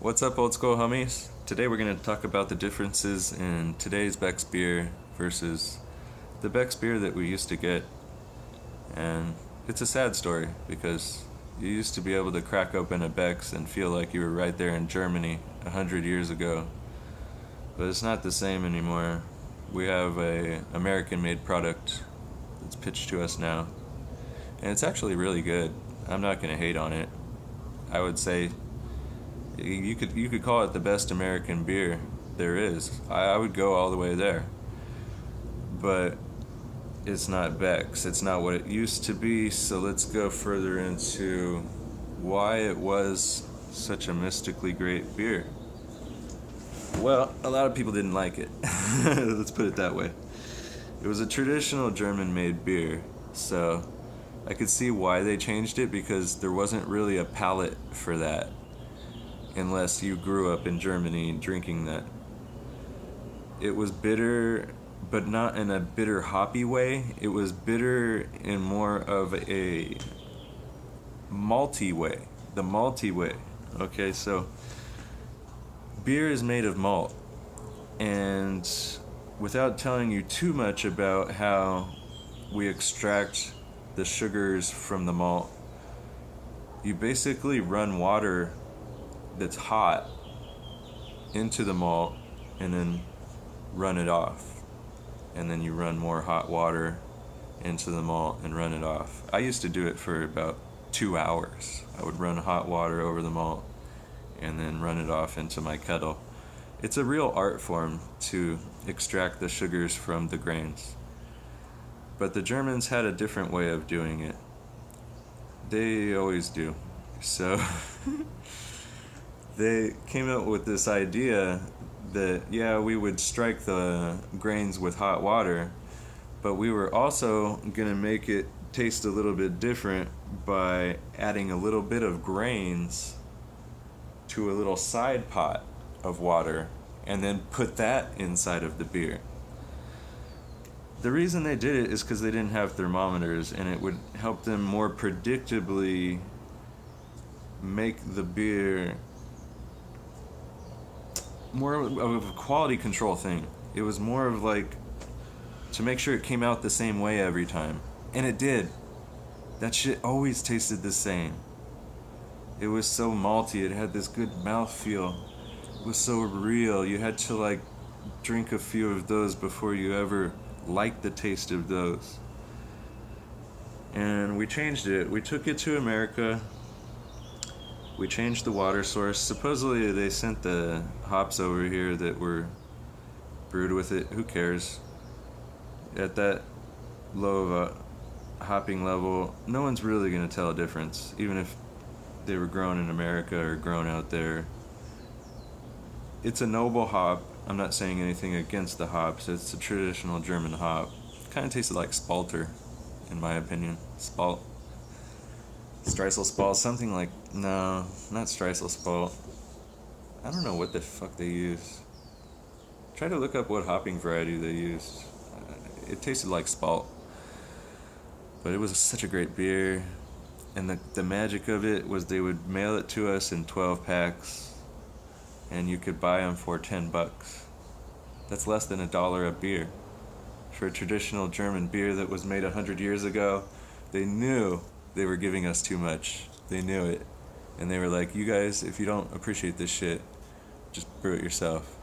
What's up, old school homies? Today we're going to talk about the differences in today's Beck's beer versus the Beck's beer that we used to get. And it's a sad story because you used to be able to crack open a Beck's and feel like you were right there in Germany 100 years ago. But it's not the same anymore. We have a American-made product that's pitched to us now. And it's actually really good. I'm not going to hate on it. I would say you could call it the best American beer there is. I would go all the way there. But it's not Beck's. It's not what it used to be. So let's go further into why it was such a mystically great beer. Well, a lot of people didn't like it. Let's put it that way. It was a traditional German-made beer, so I could see why they changed it, because there wasn't really a palate for that unless you grew up in Germany drinking that. It was bitter, but not in a bitter hoppy way. It was bitter in more of a malty way. The malty way. Okay, so beer is made of malt, and without telling you too much about how we extract the sugars from the malt, you basically run water that's hot into the malt and then run it off, and then you run more hot water into the malt and run it off. I used to do it for about 2 hours. I would run hot water over the malt and then run it off into my kettle. It's a real art form to extract the sugars from the grains. But the Germans had a different way of doing it. They always do. So they came up with this idea that, yeah, we would strike the grains with hot water, but we were also going to make it taste a little bit different by adding a little bit of grains to a little side pot of water and then put that inside of the beer. The reason they did it is because they didn't have thermometers, and it would help them more predictably make the beer more of a quality control thing. It was more of like to make sure it came out the same way every time. And it did. That shit always tasted the same. It was so malty, it had this good mouthfeel. It was so real. You had to like drink a few of those before you ever liked the taste of those. And we changed it. We took it to America. We changed the water source. Supposedly they sent the hops over here that were brewed with it. Who cares? At that low of a hopping level, no one's really going to tell a difference, even if they were grown in America or grown out there. It's a noble hop. I'm not saying anything against the hops. It's a traditional German hop. Kind of tasted like Spalter, in my opinion. Spalt. Streisel Spalt, something like... No, not Streisel Spalt. I don't know what the fuck they use. Try to look up what hopping variety they used. It tasted like Spalt. But it was such a great beer. And the magic of it was they would mail it to us in 12 packs. And you could buy them for $10. That's less than $1 a beer. For a traditional German beer that was made 100 years ago, they knew they were giving us too much. They knew it. And they were like, you guys, if you don't appreciate this shit, just brew it yourself.